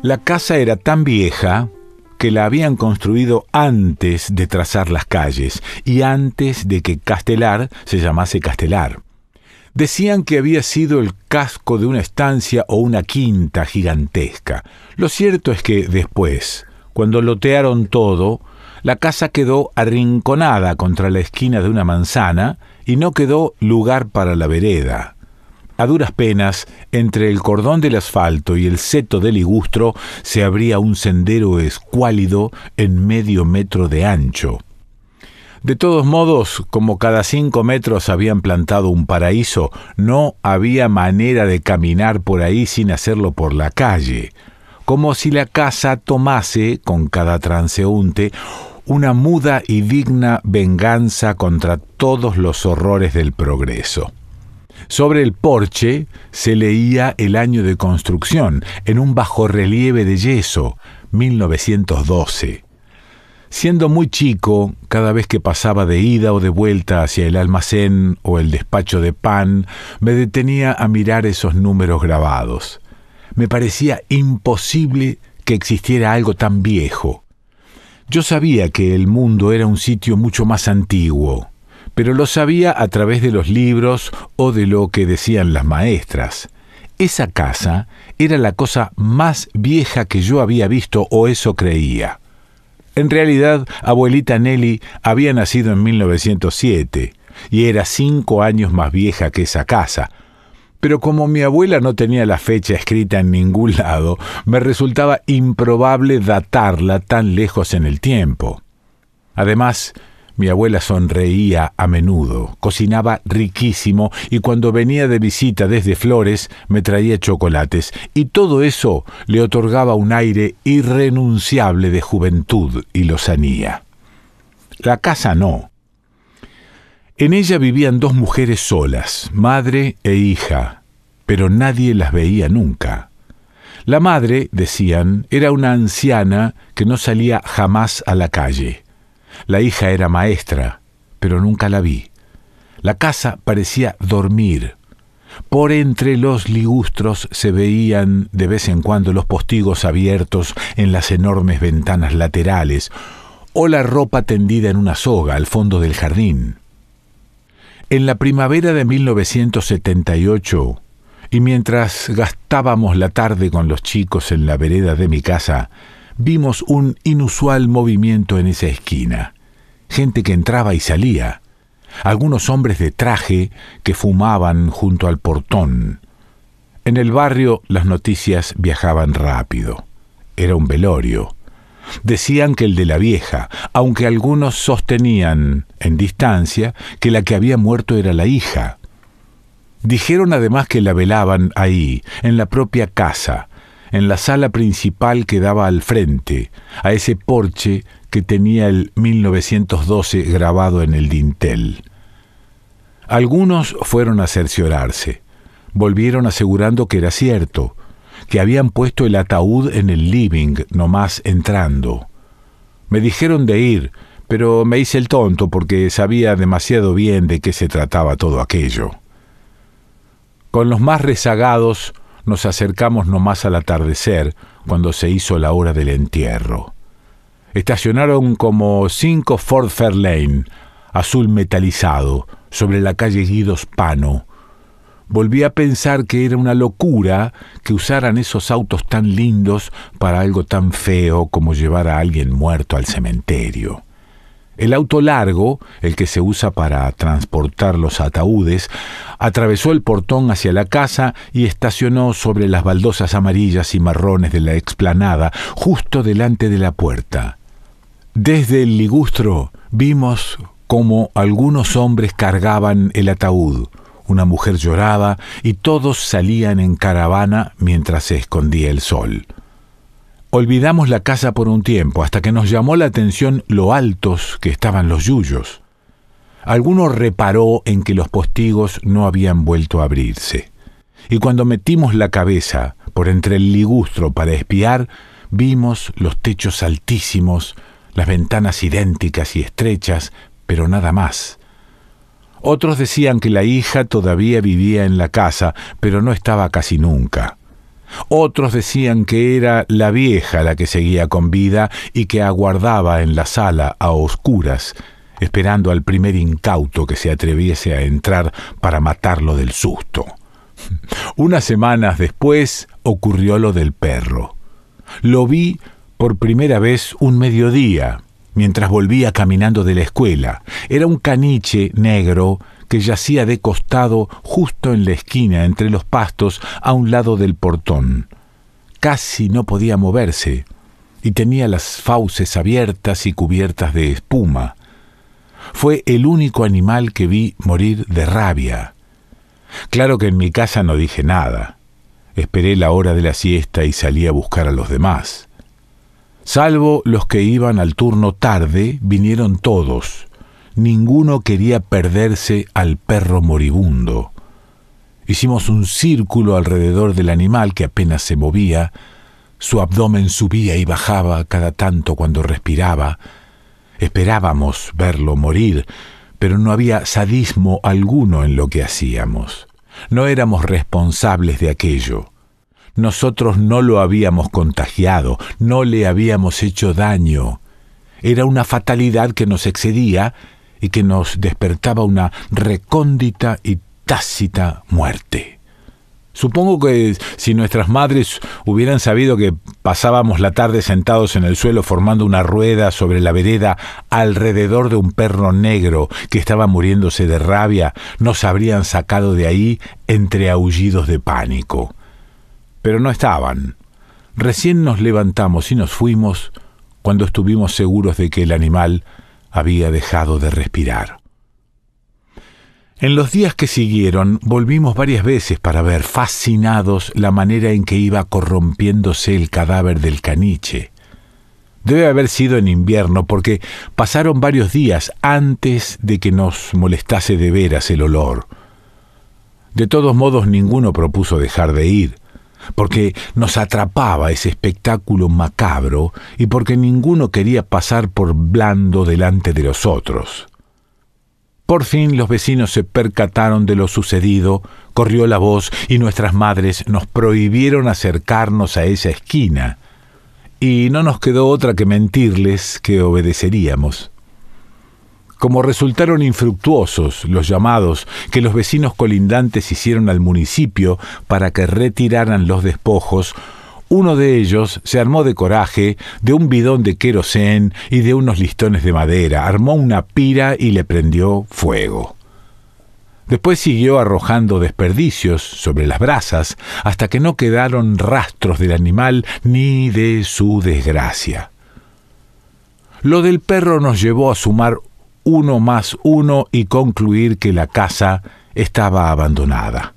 La casa era tan vieja que la habían construido antes de trazar las calles y antes de que Castelar se llamase Castelar. Decían que había sido el casco de una estancia o una quinta gigantesca. Lo cierto es que después, cuando lotearon todo, la casa quedó arrinconada contra la esquina de una manzana y no quedó lugar para la vereda. A duras penas, entre el cordón del asfalto y el seto del ligustro se abría un sendero escuálido en medio metro de ancho. De todos modos, como cada 5 metros habían plantado un paraíso, no había manera de caminar por ahí sin hacerlo por la calle, como si la casa tomase, con cada transeúnte, una muda y digna venganza contra todos los horrores del progreso. Sobre el porche se leía el año de construcción, en un bajorrelieve de yeso, 1912. Siendo muy chico, cada vez que pasaba de ida o de vuelta hacia el almacén o el despacho de pan, me detenía a mirar esos números grabados. Me parecía imposible que existiera algo tan viejo. Yo sabía que el mundo era un sitio mucho más antiguo, pero lo sabía a través de los libros o de lo que decían las maestras. Esa casa era la cosa más vieja que yo había visto, o eso creía. En realidad, abuelita Nelly había nacido en 1907 y era 5 años más vieja que esa casa. Pero como mi abuela no tenía la fecha escrita en ningún lado, me resultaba improbable datarla tan lejos en el tiempo. Además, mi abuela sonreía a menudo, cocinaba riquísimo y cuando venía de visita desde Flores me traía chocolates, y todo eso le otorgaba un aire irrenunciable de juventud y lozanía. La casa no. En ella vivían 2 mujeres solas, madre e hija, pero nadie las veía nunca. La madre, decían, era una anciana que no salía jamás a la calle. La hija era maestra, pero nunca la vi. La casa parecía dormir. Por entre los ligustros se veían de vez en cuando los postigos abiertos en las enormes ventanas laterales, o la ropa tendida en una soga al fondo del jardín. En la primavera de 1978, y mientras gastábamos la tarde con los chicos en la vereda de mi casa, vimos un inusual movimiento en esa esquina. Gente que entraba y salía. Algunos hombres de traje que fumaban junto al portón. En el barrio las noticias viajaban rápido. Era un velorio. Decían que el de la vieja, aunque algunos sostenían, en distancia, que la que había muerto era la hija. Dijeron además que la velaban ahí, en la propia casa, en la sala principal que daba al frente, a ese porche que tenía el 1912 grabado en el dintel. Algunos fueron a cerciorarse. Volvieron asegurando que era cierto, que habían puesto el ataúd en el living, nomás entrando. Me dijeron de ir, pero me hice el tonto porque sabía demasiado bien de qué se trataba todo aquello. Con los más rezagados nos acercamos nomás al atardecer, cuando se hizo la hora del entierro. Estacionaron como 5 Ford Fairlane, azul metalizado, sobre la calle Guidos Pano. Volví a pensar que era una locura que usaran esos autos tan lindos para algo tan feo como llevar a alguien muerto al cementerio. El auto largo, el que se usa para transportar los ataúdes, atravesó el portón hacia la casa y estacionó sobre las baldosas amarillas y marrones de la explanada, justo delante de la puerta. Desde el ligustro vimos cómo algunos hombres cargaban el ataúd, una mujer lloraba y todos salían en caravana mientras se escondía el sol. Olvidamos la casa por un tiempo, hasta que nos llamó la atención lo altos que estaban los yuyos. Alguno reparó en que los postigos no habían vuelto a abrirse. Y cuando metimos la cabeza por entre el ligustro para espiar, vimos los techos altísimos, las ventanas idénticas y estrechas, pero nada más. Otros decían que la hija todavía vivía en la casa, pero no estaba casi nunca. Otros decían que era la vieja la que seguía con vida y que aguardaba en la sala a oscuras, esperando al primer incauto que se atreviese a entrar para matarlo del susto. Unas semanas después ocurrió lo del perro. Lo vi por primera vez un mediodía, mientras volvía caminando de la escuela. Era un caniche negro que yacía de costado justo en la esquina entre los pastos a un lado del portón. Casi no podía moverse y tenía las fauces abiertas y cubiertas de espuma. Fue el único animal que vi morir de rabia. Claro que en mi casa no dije nada. Esperé la hora de la siesta y salí a buscar a los demás. Salvo los que iban al turno tarde, vinieron todos. Ninguno quería perderse al perro moribundo. Hicimos un círculo alrededor del animal que apenas se movía. Su abdomen subía y bajaba cada tanto cuando respiraba. Esperábamos verlo morir, pero no había sadismo alguno en lo que hacíamos. No éramos responsables de aquello. Nosotros no lo habíamos contagiado, no le habíamos hecho daño. Era una fatalidad que nos excedía y que nos despertaba una recóndita y tácita muerte. Supongo que si nuestras madres hubieran sabido que pasábamos la tarde sentados en el suelo formando una rueda sobre la vereda alrededor de un perro negro que estaba muriéndose de rabia, nos habrían sacado de ahí entre aullidos de pánico. Pero no estaban. Recién nos levantamos y nos fuimos cuando estuvimos seguros de que el animal había dejado de respirar. En los días que siguieron, volvimos varias veces para ver, fascinados, la manera en que iba corrompiéndose el cadáver del caniche. Debe haber sido en invierno, porque pasaron varios días antes de que nos molestase de veras el olor. De todos modos, ninguno propuso dejar de ir, porque nos atrapaba ese espectáculo macabro y porque ninguno quería pasar por blando delante de los otros. Por fin los vecinos se percataron de lo sucedido, corrió la voz y nuestras madres nos prohibieron acercarnos a esa esquina, y no nos quedó otra que mentirles que obedeceríamos. Como resultaron infructuosos los llamados que los vecinos colindantes hicieron al municipio para que retiraran los despojos, uno de ellos se armó de coraje, de un bidón de querosén y de unos listones de madera, armó una pira y le prendió fuego. Después siguió arrojando desperdicios sobre las brasas hasta que no quedaron rastros del animal ni de su desgracia. Lo del perro nos llevó a sumar 1 más 1 y concluir que la casa estaba abandonada.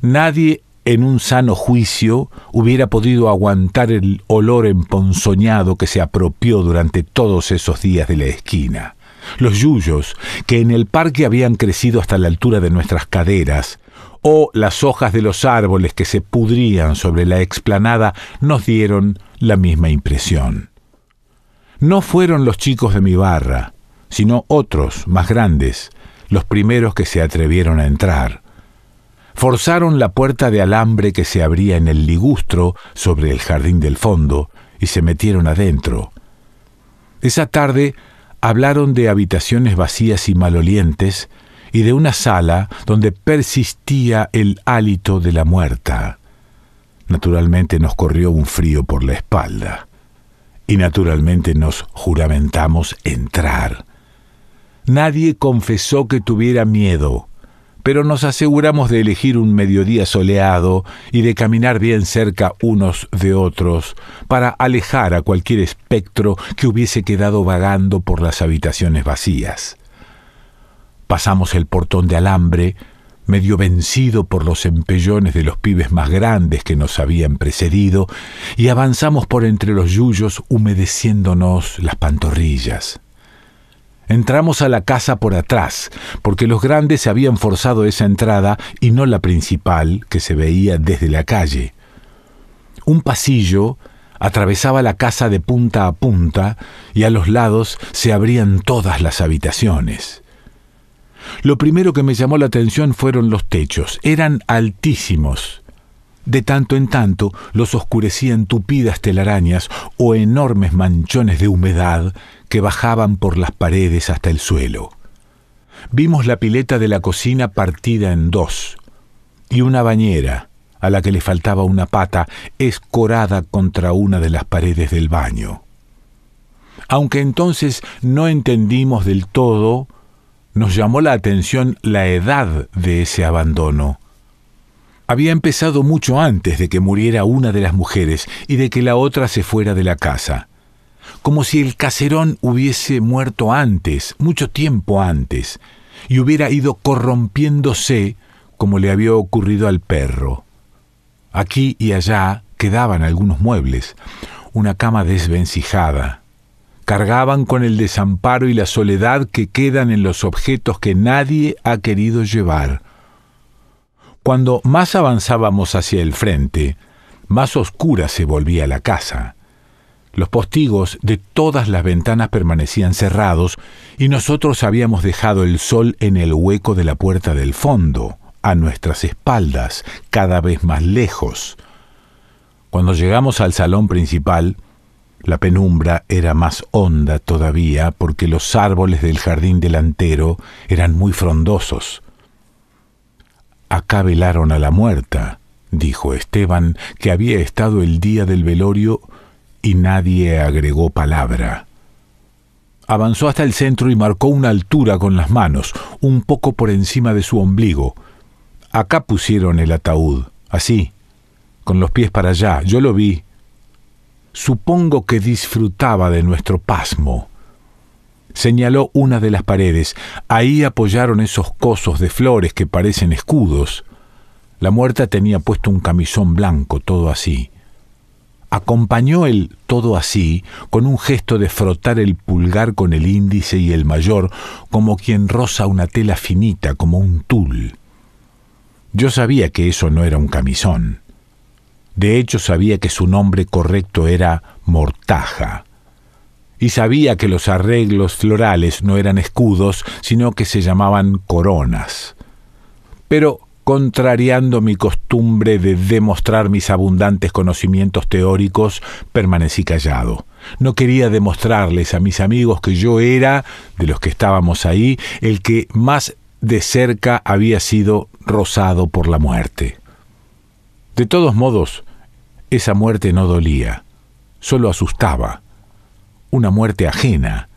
Nadie en un sano juicio hubiera podido aguantar el olor emponzoñado que se apropió durante todos esos días de la esquina. Los yuyos, que en el parque habían crecido hasta la altura de nuestras caderas, o las hojas de los árboles que se pudrían sobre la explanada, nos dieron la misma impresión. No fueron los chicos de mi barra, sino otros, más grandes, los primeros que se atrevieron a entrar. Forzaron la puerta de alambre que se abría en el ligustro sobre el jardín del fondo y se metieron adentro. Esa tarde hablaron de habitaciones vacías y malolientes y de una sala donde persistía el hálito de la muerta. Naturalmente nos corrió un frío por la espalda y naturalmente nos juramentamos entrar. Nadie confesó que tuviera miedo, pero nos aseguramos de elegir un mediodía soleado y de caminar bien cerca unos de otros para alejar a cualquier espectro que hubiese quedado vagando por las habitaciones vacías. Pasamos el portón de alambre, medio vencido por los empellones de los pibes más grandes que nos habían precedido, y avanzamos por entre los yuyos humedeciéndonos las pantorrillas. Entramos a la casa por atrás, porque los grandes habían forzado esa entrada y no la principal que se veía desde la calle. Un pasillo atravesaba la casa de punta a punta y a los lados se abrían todas las habitaciones. Lo primero que me llamó la atención fueron los techos. Eran altísimos. De tanto en tanto los oscurecían tupidas telarañas o enormes manchones de humedad que bajaban por las paredes hasta el suelo. Vimos la pileta de la cocina partida en dos, y una bañera, a la que le faltaba una pata, escorada contra una de las paredes del baño. Aunque entonces no entendimos del todo, nos llamó la atención la edad de ese abandono. Había empezado mucho antes de que muriera una de las mujeres y de que la otra se fuera de la casa, como si el caserón hubiese muerto antes, mucho tiempo antes, y hubiera ido corrompiéndose como le había ocurrido al perro. Aquí y allá quedaban algunos muebles, una cama desvencijada. Cargaban con el desamparo y la soledad que quedan en los objetos que nadie ha querido llevar. Cuando más avanzábamos hacia el frente, más oscura se volvía la casa. Los postigos de todas las ventanas permanecían cerrados y nosotros habíamos dejado el sol en el hueco de la puerta del fondo, a nuestras espaldas, cada vez más lejos. Cuando llegamos al salón principal, la penumbra era más honda todavía porque los árboles del jardín delantero eran muy frondosos. «Acá velaron a la muerta», dijo Esteban, que había estado el día del velorio, y nadie agregó palabra. Avanzó hasta el centro y marcó una altura con las manos, un poco por encima de su ombligo. «Acá pusieron el ataúd, así, con los pies para allá, yo lo vi». Supongo que disfrutaba de nuestro pasmo. Señaló una de las paredes. Ahí apoyaron esos cosos de flores que parecen escudos. La muerta tenía puesto un camisón blanco, todo así. Acompañó el todo así con un gesto de frotar el pulgar con el índice y el mayor, como quien roza una tela finita, como un tul. Yo sabía que eso no era un camisón. De hecho, sabía que su nombre correcto era mortaja. Y sabía que los arreglos florales no eran escudos, sino que se llamaban coronas. Pero, contrariando mi costumbre de demostrar mis abundantes conocimientos teóricos, permanecí callado. No quería demostrarles a mis amigos que yo era, de los que estábamos ahí, el que más de cerca había sido rozado por la muerte. De todos modos, esa muerte no dolía, solo asustaba. Una muerte ajena,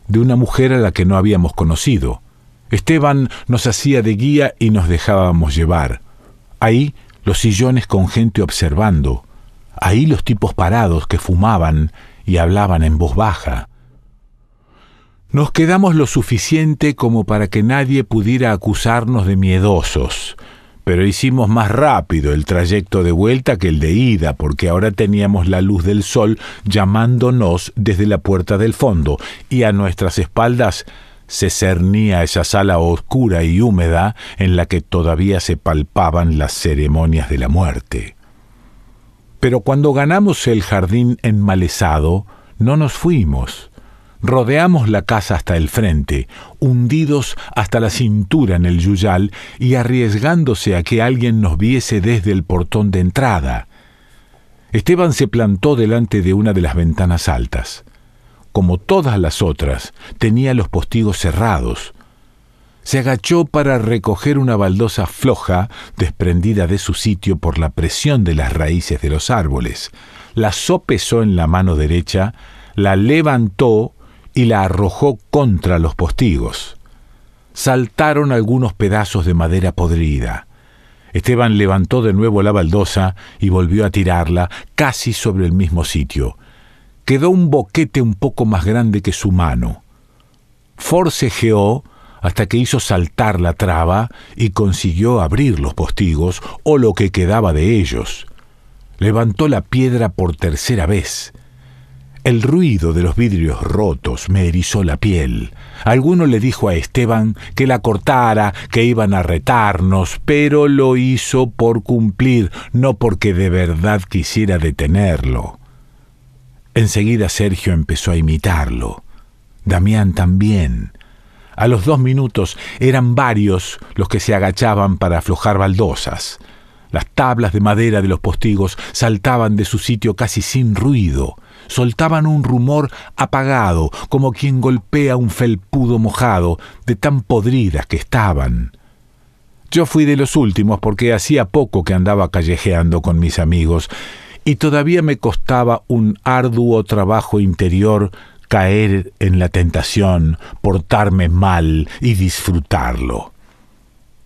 de una mujer a la que no habíamos conocido. Esteban nos hacía de guía y nos dejábamos llevar. Ahí los sillones con gente observando. Ahí los tipos parados que fumaban y hablaban en voz baja. Nos quedamos lo suficiente como para que nadie pudiera acusarnos de miedosos, pero hicimos más rápido el trayecto de vuelta que el de ida, porque ahora teníamos la luz del sol llamándonos desde la puerta del fondo, y a nuestras espaldas se cernía esa sala oscura y húmeda en la que todavía se palpaban las ceremonias de la muerte. Pero cuando ganamos el jardín enmalezado, no nos fuimos. Rodeamos la casa hasta el frente, hundidos hasta la cintura en el yuyal y arriesgándose a que alguien nos viese desde el portón de entrada. Esteban se plantó delante de una de las ventanas altas. Como todas las otras, tenía los postigos cerrados. Se agachó para recoger una baldosa floja, desprendida de su sitio por la presión de las raíces de los árboles. La sopesó en la mano derecha, la levantó y la arrojó contra los postigos. Saltaron algunos pedazos de madera podrida. Esteban levantó de nuevo la baldosa y volvió a tirarla casi sobre el mismo sitio. Quedó un boquete un poco más grande que su mano. Forcejeó hasta que hizo saltar la traba y consiguió abrir los postigos, o lo que quedaba de ellos. Levantó la piedra por tercera vez. El ruido de los vidrios rotos me erizó la piel. Alguno le dijo a Esteban que la cortara, que iban a retarnos, pero lo hizo por cumplir, no porque de verdad quisiera detenerlo. Enseguida Sergio empezó a imitarlo. Damián también. A los 2 minutos eran varios los que se agachaban para aflojar baldosas. Las tablas de madera de los postigos saltaban de su sitio casi sin ruido. Soltaban un rumor apagado, como quien golpea un felpudo mojado, de tan podridas que estaban. Yo fui de los últimos porque hacía poco que andaba callejeando con mis amigos y todavía me costaba un arduo trabajo interior caer en la tentación, portarme mal y disfrutarlo.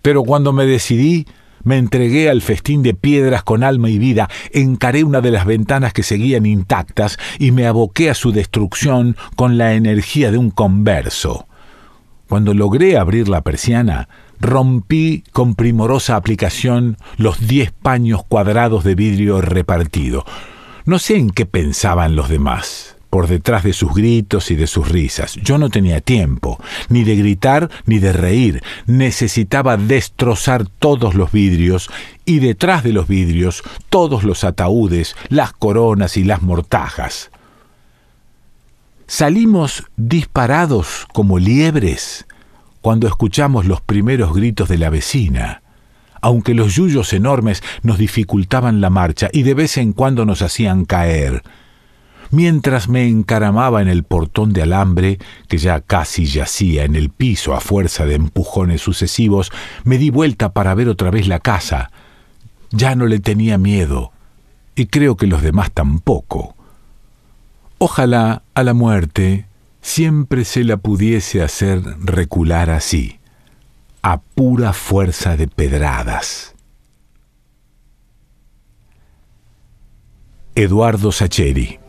Pero cuando me decidí, me entregué al festín de piedras con alma y vida, encaré una de las ventanas que seguían intactas y me aboqué a su destrucción con la energía de un converso. Cuando logré abrir la persiana, rompí con primorosa aplicación los 10 paños cuadrados de vidrio repartido. No sé en qué pensaban los demás, por detrás de sus gritos y de sus risas. Yo no tenía tiempo, ni de gritar ni de reír. Necesitaba destrozar todos los vidrios, y detrás de los vidrios todos los ataúdes, las coronas y las mortajas. Salimos disparados como liebres cuando escuchamos los primeros gritos de la vecina, aunque los yuyos enormes nos dificultaban la marcha y de vez en cuando nos hacían caer. Mientras me encaramaba en el portón de alambre, que ya casi yacía en el piso a fuerza de empujones sucesivos, me di vuelta para ver otra vez la casa. Ya no le tenía miedo, y creo que los demás tampoco. Ojalá a la muerte siempre se la pudiese hacer recular así, a pura fuerza de pedradas. Eduardo Sacheri.